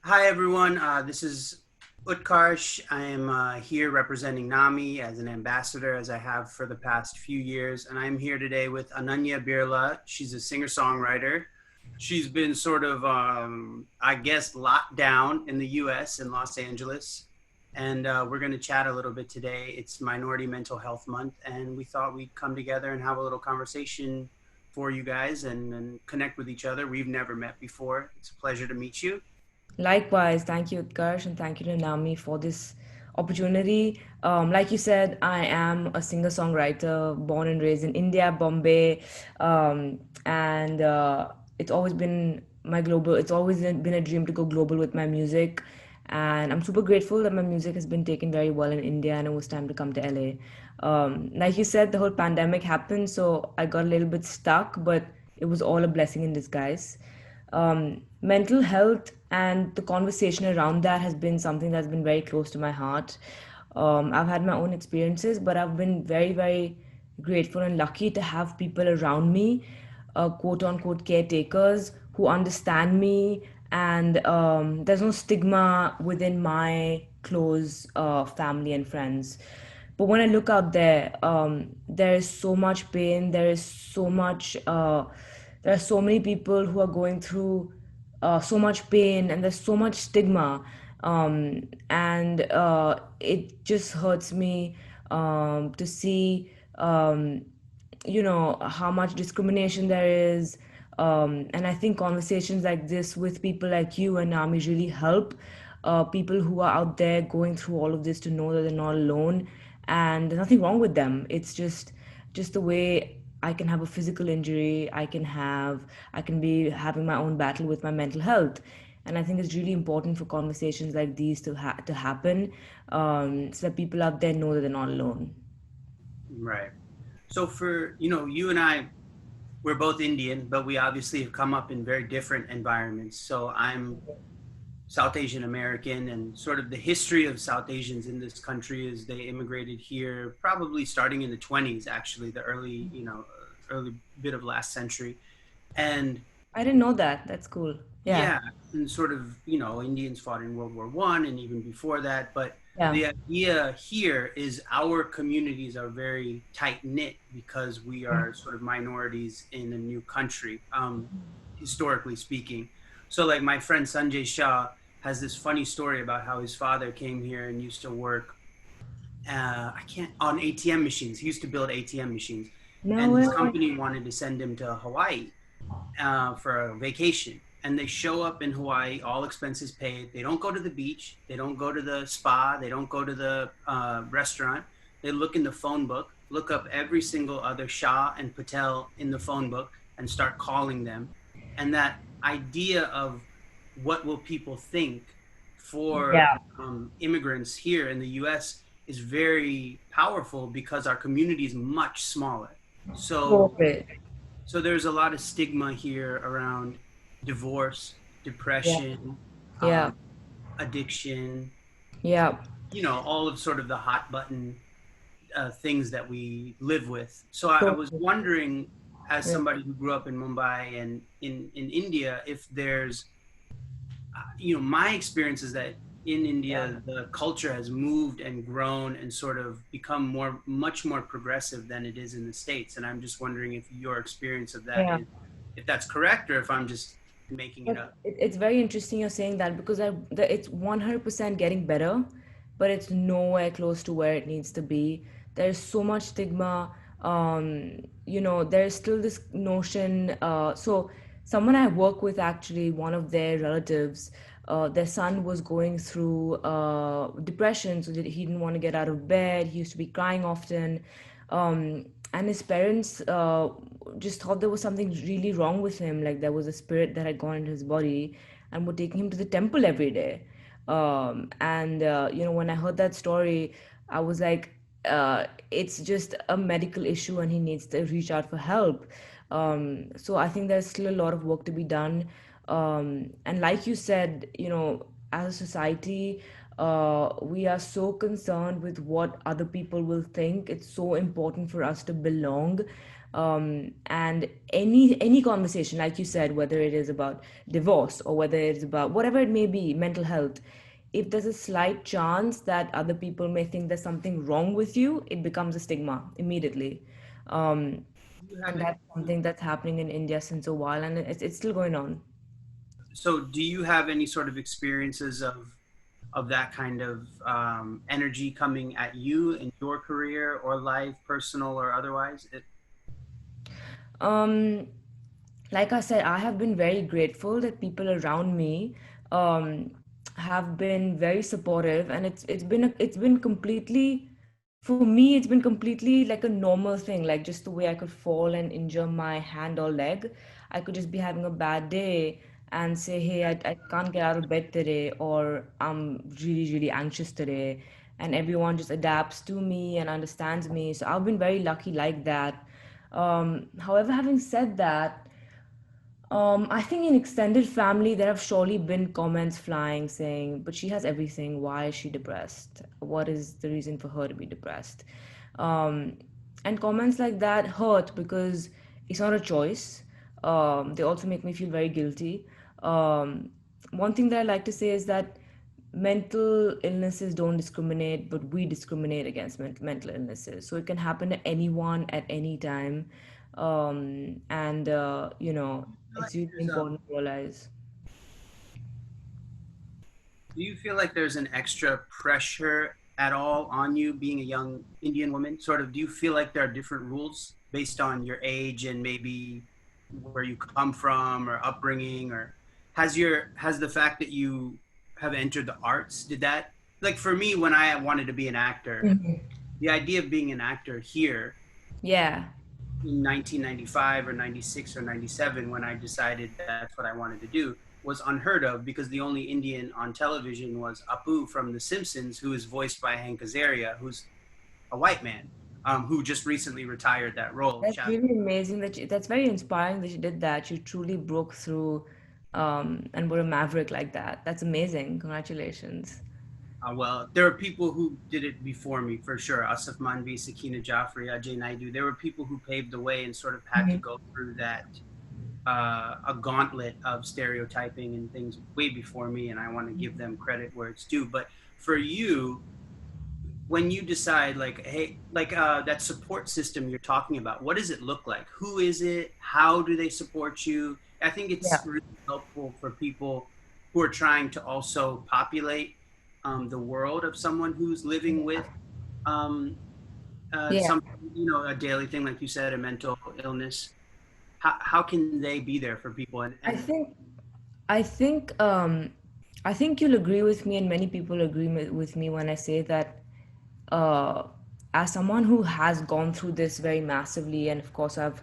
Hi, everyone. This is Utkarsh. I am here representing NAMI as an ambassador, as I have for the past few years. And I'm here today with Ananya Birla. She's a singer songwriter. She's been sort of, I guess, locked down in the US in Los Angeles. And we're going to chat a little bit today. It's Minority Mental Health Month. And we thought we'd come together and have a little conversation for you guys and connect with each other. We've never met before. It's a pleasure to meet you. Likewise, thank you, Utkarsh, and thank you to Nami for this opportunity. Like you said, I am a singer-songwriter born and raised in India, Bombay, and it's always been it's always been a dream to go global with my music. And I'm super grateful that my music has been taken very well in India, and it was time to come to LA. Like you said, the whole pandemic happened, so I got a little bit stuck, but it was all a blessing in disguise. Mental health and the conversation around that has been something that's been very close to my heart. I've had my own experiences, but I've been very, very grateful and lucky to have people around me, quote unquote caretakers, who understand me, and there's no stigma within my close family and friends. But when I look out there, there is so much pain. There are so many people who are going through so much pain, and there's so much stigma, and it just hurts me to see how much discrimination there is. And I think conversations like this with people like you and Nami really help people who are out there going through all of this to know that they're not alone, and there's nothing wrong with them. It's just the way I can have a physical injury. I can be having my own battle with my mental health. And I think it's really important for conversations like these to happen, so that people out there know that they're not alone. Right. So for, you and I, we're both Indian, but we obviously have come up in very different environments. So I'm South Asian American, and sort of the history of South Asians in this country is they immigrated here probably starting in the 20s, actually, the early bit of last century. And I didn't know that. That's cool. Yeah. yeah, and sort of, Indians fought in World War I and even before that. But Yeah. the idea here is our communities are very tight knit because we are sort of minorities in a new country, historically speaking. So, like, my friend Sanjay Shah has this funny story about how his father came here and used to work. I can't on ATM machines. He used to build ATM machines, No and his way. company wanted to send him to Hawaii for a vacation. And they show up in Hawaii, all expenses paid. They don't go to the beach. They don't go to the spa. They don't go to the restaurant. They look in the phone book, look up every single other Shah and Patel in the phone book, and start calling them. And that idea of what will people think for Yeah. immigrants here in the US is very powerful because our community is much smaller. So Corporate. so there's a lot of stigma here around divorce, Yeah. depression, Yeah. um, addiction, Yeah. all of sort of the hot button things that we live with. So I was Totally. wondering, as Yeah. somebody who grew up in Mumbai and in India, if there's, my experience is that in Yeah. India, the culture has moved and grown and sort of become much more progressive than it is in the States. And I'm just wondering if your experience of that Yeah. is, if that's correct, or if I'm just making it up. It's very interesting you're saying that, because it's 100% getting better, but it's nowhere close to where it needs to be. There's so much stigma. There's still this notion. So, someone I work with, actually, one of their relatives, their son was going through depression, so that he didn't want to get out of bed. He used to be crying often. And his parents just thought there was something really wrong with him, like there was a spirit that had gone into his body, and were taking him to the temple every day. And when I heard that story, I was like, it's just a medical issue and he needs to reach out for help. So I think there's still a lot of work to be done. And like you said, as a society, we are so concerned with what other people will think. It's so important for us to belong. And any conversation, like you said, whether it is about divorce or whether it's about whatever it may be, mental health, if there's a slight chance that other people may think there's something wrong with you, it becomes a stigma immediately. Um, Do you have and any, that's something that's happening in India since a while, and it's still going on. so do you have any sort of experiences of that kind of energy coming at you in your career or life, personal or otherwise? Um, like I said, I have been very grateful that people around me um, have been very supportive, and it's been completely, for me, it's been completely like a normal thing, like just the way I could fall and injure my hand or leg. I could just be having a bad day and say, hey, I can't get out of bed today, or I'm really, really anxious today. And everyone just adapts to me and understands me. So I've been very lucky like that. However, having said that, I think in extended family, there have surely been comments flying saying, but she has everything. Why is she depressed? What is the reason for her to be depressed? Um, and comments like that hurt because it's not a choice. They also make me feel very guilty. Um, One thing that I like to say is that mental illnesses don't discriminate, but we discriminate against mental illnesses. So it can happen to anyone at any time. Feel like It's really there's important to realize. do you feel like there's an extra pressure at all on you being a young Indian woman? Sort of, do you feel like there are different rules based on your age and maybe where you come from or upbringing, or has the fact that you have entered the arts, did that, like for me when I wanted to be an actor, the idea of being an actor here Yeah. in 1995 or 96 or 97 when I decided that's what I wanted to do was unheard of because the only Indian on television was Apu from The Simpsons, who is voiced by Hank Azaria, who's a white man, who just recently retired that role. That's really amazing that's very inspiring that you did that. You truly broke through and were a maverick like that. That's amazing. Congratulations. Well, there are people who did it before me for sure. Asif Manvi, Sakina Jaffrey, Ajay Naidu. There were people who paved the way and sort of had to Mhm. go through that a gauntlet of stereotyping and things way before me, and I want to give them credit where it's due. But for you, when you decide, like, hey, like that support system you're talking about, what does it look like? Who is it? How do they support you? I think Yeah. it's really helpful for people who are trying to also populate the world of someone who's living with um, Yeah. some, a daily thing, like you said, a mental illness. How can they be there for people I and think I think um I think you'll agree with me, and many people agree with me when I say that uh, as someone who has gone through this very massively, and of course I've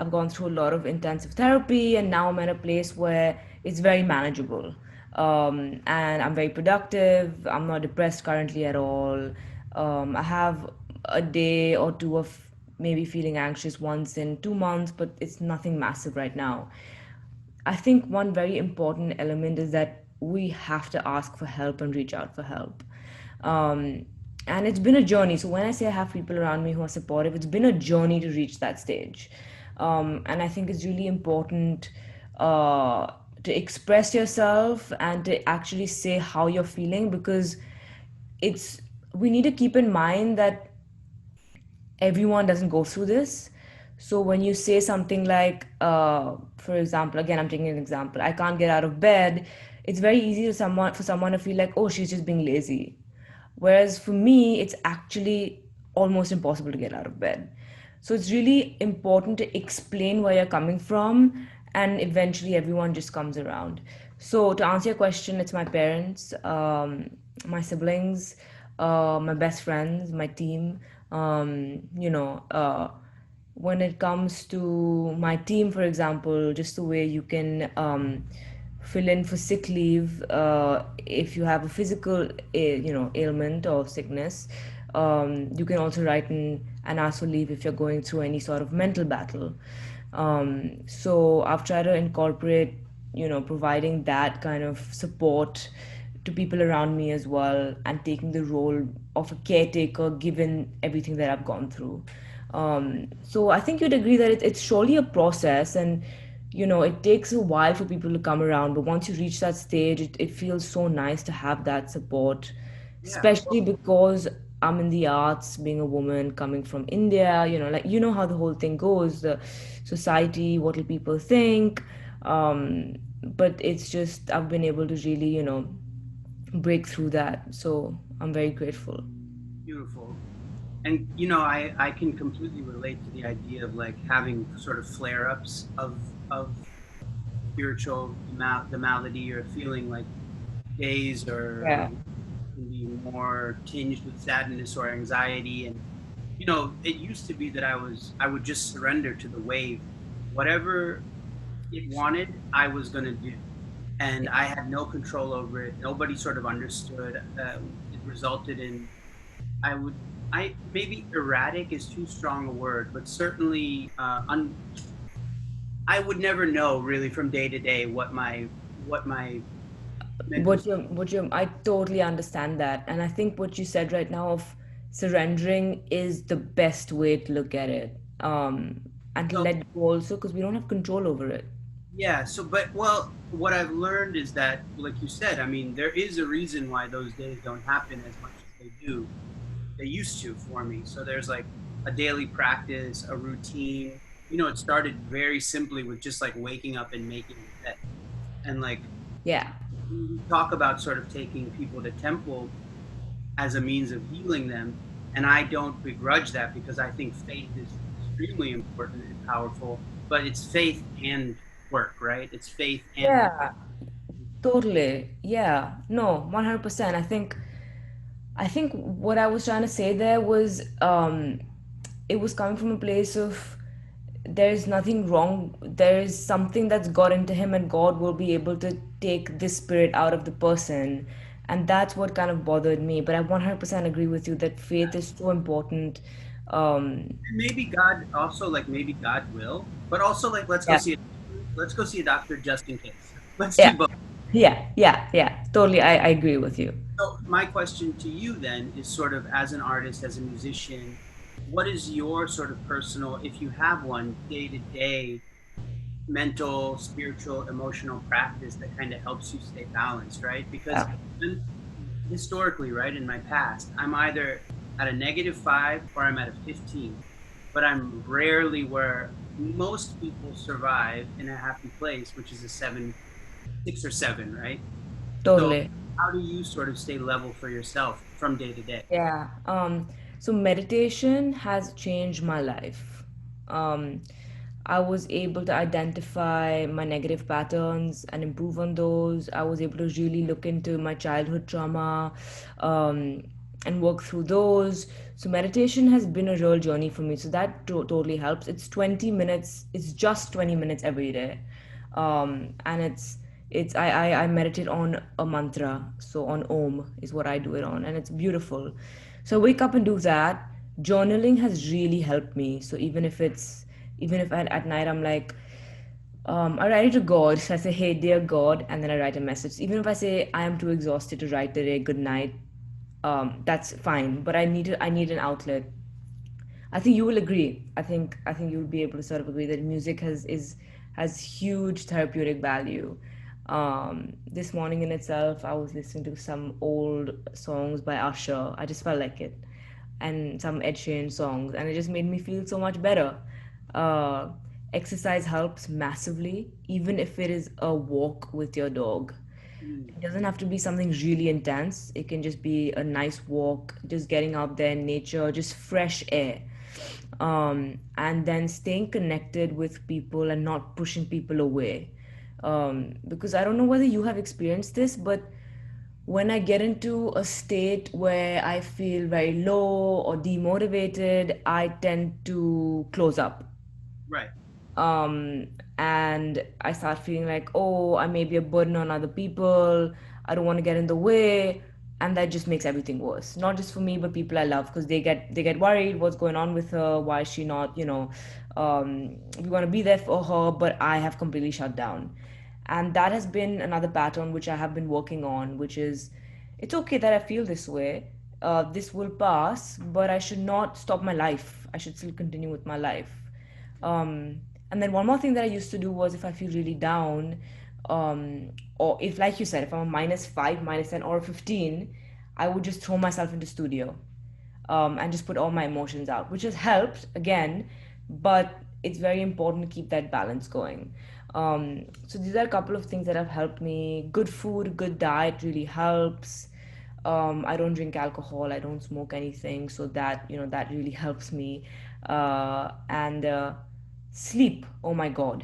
gone through a lot of intensive therapy, and now I'm in a place where it's very manageable, and I'm very productive. I'm not depressed currently at all. I have a day or two of maybe feeling anxious once in 2 months, but it's nothing massive right now. I think one very important element is that we have to ask for help and reach out for help. Um, and it's been a journey. So when I say I have people around me who are supportive, it's been a journey to reach that stage. And I think it's really important uh, to express yourself and to actually say how you're feeling, because it's we need to keep in mind that everyone doesn't go through this. So when you say something like, for example, again, I'm taking an example, I can't get out of bed, it's very easy for someone to feel like, oh, she's just being lazy. Whereas for me, it's actually almost impossible to get out of bed. So it's really important to explain where you're coming from, and eventually everyone just comes around. So to answer your question, it's my parents, my siblings, my best friends, my team. When it comes to my team, for example, just the way you can fill in for sick leave if you have a physical ailment or sickness. You can also write in and ask for leave if you're going through any sort of mental battle. So I've tried to incorporate, providing that kind of support to people around me as well, and taking the role of a caretaker given everything that I've gone through. So I think you'd agree that it's surely a process, and it takes a while for people to come around. But once you reach that stage, it feels so nice to have that support, Yeah. especially because I'm in the arts, being a woman coming from India. Like how the whole thing goes, the society, what will people think? But it's just I've been able to really break through that. So I'm very grateful. Beautiful. And I can completely relate to the idea of like having sort of flare ups of spiritual the malady or feeling like days or Yeah. can be more tinged with sadness or anxiety. And it used to be that I would just surrender to the wave, whatever it wanted, I was going to do, and I had no control over it. Nobody sort of understood. It resulted in I would I maybe erratic is too strong a word, but certainly I would never know really from day to day what my mental. What you I totally understand that, and I think what you said right now of surrendering is the best way to look at it, and to So let go also, because we don't have control over it. yeah, so but well, what I've learned is that, like you said, I mean, there is a reason why those days don't happen as much as they used to for me. So there's like a daily practice, a routine. It started very simply with just like waking up and making the bed. And like Yeah. we talk about sort of taking people to temple as a means of healing them. And I don't begrudge that because I think faith is extremely important and powerful, but it's faith and work, right? It's faith and Yeah, totally. Yeah. No, 100%. I think what I was trying to say there was it was coming from a place of there's nothing wrong. There is something that's got into him, and God will be able to take this spirit out of the person. And that's what kind of bothered me. But I 100% agree with you that faith is so important. maybe God also like maybe God will, but also like Yeah. let's go see a doctor just in case. Let's Yeah. do both. Yeah. Yeah. Yeah. Totally. I agree with you. So my question to you then is sort of as an artist, as a musician, what is your sort of personal, if you have one, day to day mental, spiritual, emotional practice that kind of helps you stay balanced, right? Because Yeah. historically, right, in my past, I'm either at a -5 or I'm at a 15, but I'm rarely where most people survive in a happy place, which is a 6 or 7, right? So Totally. how do you sort of stay level for yourself from day to day? Yeah. So meditation has changed my life. Um, I was able to identify my negative patterns and improve on those. I was able to really look into my childhood trauma, um, and work through those. So meditation has been a real journey for me. So that totally helps. It's 20 minutes. It's just 20 minutes every day, and I meditate on a mantra, so on Om is what I do it on, and it's beautiful. So I wake up and do that. Journaling has really helped me. So even if at night I'm like, I write it to God. So I say, "Hey, dear God," and then I write a message. Even if I say I am too exhausted to write today, good night, that's fine. But I need an outlet. I think you will agree. I think you'll be able to sort of agree that music has huge therapeutic value. This morning in itself, I was listening to some old songs by Usher. I just felt like it, and some Ed Sheeran songs, and it just made me feel so much better. Uh, Exercise helps massively, even if it is a walk with your dog. Mm, It doesn't have to be something really intense. It can just be a nice walk, just getting out there in nature, just fresh air. And then staying connected with people and not pushing people away. Because I don't know whether you have experienced this, but when I get into a state where I feel very low or demotivated, I tend to close up, right. um, and I start feeling like, oh, I may be a burden on other people. I don't want to get in the way, and that just makes everything worse. Not just for me, but people I love, because they get worried. What's going on with her? Why is she not? We want to be there for her, but I have completely shut down, and that has been another pattern which I have been working on, which is, it's okay that I feel this way. this will pass, but I should not stop my life. I should still continue with my life. Um, and then one more thing that I used to do was if I feel really down, or if, like you said, if I'm a -5, -10, or 15, I would just throw myself into studio, and just put all my emotions out, which has helped again, but it's very important to keep that balance going. So these are a couple of things that have helped me. Good food, good diet really helps. I don't drink alcohol. I don't smoke anything, so that that really helps me. And sleep. Oh my God,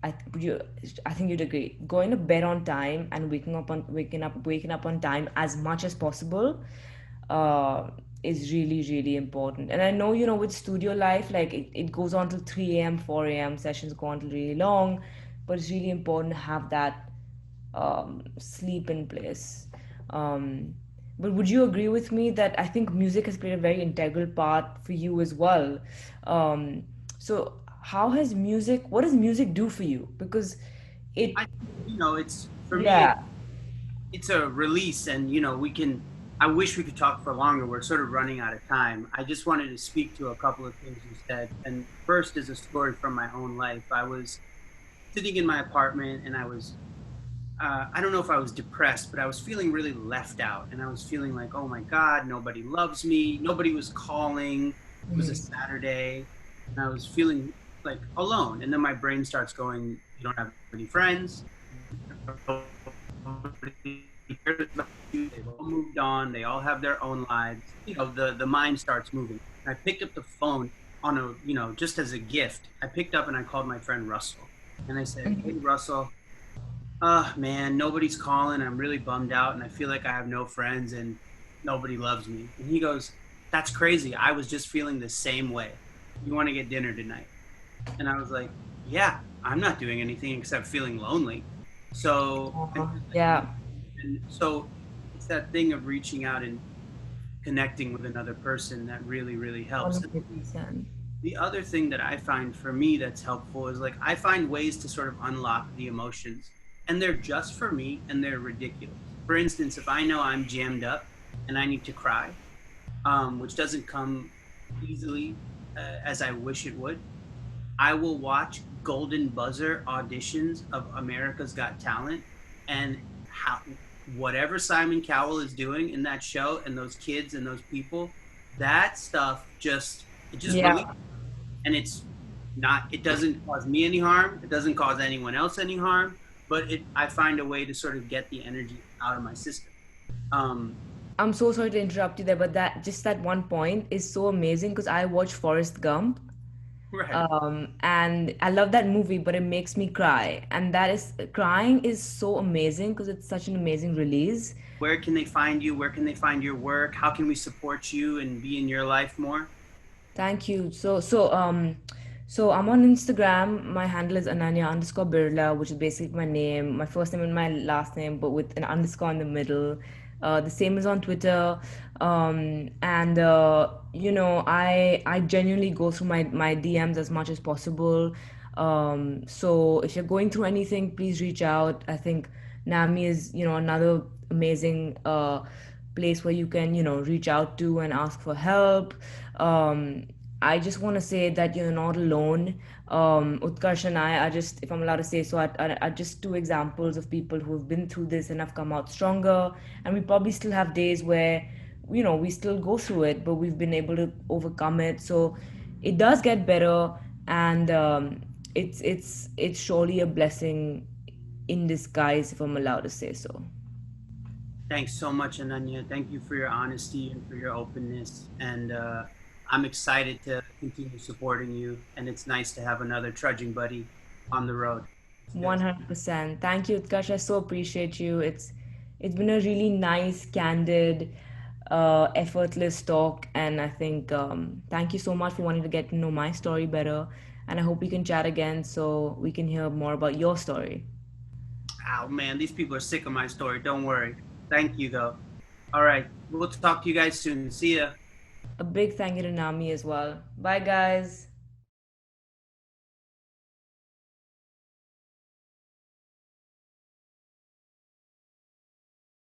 I you, I think you'd agree. Going to bed on time and waking up on time as much as possible uh, is really really important. And I know with studio life, like it goes on till 3 a.m., 4 a.m. Sessions go on till really long, but it's really important to have that sleep in place. Um, but would you agree with me that I think music has played a very integral part for you as well? So what does music do for you? Because it, I, it's for me, yeah. it's a release, and we can. I wish we could talk for longer. We're sort of running out of time. I just wanted to speak to a couple of things you said. And first is a story from my own life. I was sitting in my apartment, and I don't know if I was depressed, but I was feeling really left out. And I was feeling like, oh my God, nobody loves me. Nobody was calling. It was a Saturday. And I was feeling like alone. And then my brain starts going, you don't have any friends. Nobody cares about you. They've all moved on. They all have their own lives. The mind starts moving. And I picked up the phone on just as a gift. I picked up and I called my friend Russell. And I said, hey, Russell, man, nobody's calling. I'm really bummed out, and I feel like I have no friends and nobody loves me. And he goes, that's crazy. I was just feeling the same way. You want to get dinner tonight? And I was like, yeah, I'm not doing anything except feeling lonely. So, Yeah, and so it's that thing of reaching out and connecting with another person that really, really helps. 100%. The other thing that I find for me that's helpful is like I find ways to sort of unlock the emotions, and they're just for me and they're ridiculous. For instance, if I know I'm jammed up and I need to cry, which doesn't come easily as I wish it would, I will watch Golden Buzzer auditions of America's Got Talent, and how whatever Simon Cowell is doing in that show and those kids and those people, that stuff it just really, Yeah. and it doesn't cause me any harm, it doesn't cause anyone else any harm, but I find a way to sort of get the energy out of my system. um I'm so sorry to interrupt you there, but that one point is so amazing because I watched Forrest Gump, right. and I love that movie, but it makes me cry. And crying is so amazing because it's such an amazing release. Where can they find you? Where can they find your work? How can we support you and be in your life more? Thank you. So I'm on Instagram. My handle is Ananya_Birla, which is basically my name, my first name and my last name, but with an underscore in the middle. The same is on Twitter. And I genuinely go through my DMs as much as possible. So if you're going through anything, please reach out. I think NAMI is, another amazing place where you can, reach out to and ask for help. Um, I just want to say that you're not alone. Utkarsh and I are just, if I'm allowed to say so, are just two examples of people who have been through this and have come out stronger. And we probably still have days where, we still go through it, but we've been able to overcome it. So it does get better, and it's surely a blessing in disguise, if I'm allowed to say so. Thanks so much, Ananya. Thank you for your honesty and for your openness. And I'm excited to continue supporting you. And it's nice to have another trudging buddy on the road. Cheers. 100%. Thank you, Utkarsh. I so appreciate you. It's been a really nice, candid, effortless talk, and I think thank you so much for wanting to get to know my story better. And I hope we can chat again so we can hear more about your story. Oh, man, these people are sick of my story. Don't worry. Thank you, though. All right. We'll talk to you guys soon. See ya. A big thank you to Nami as well. Bye, guys.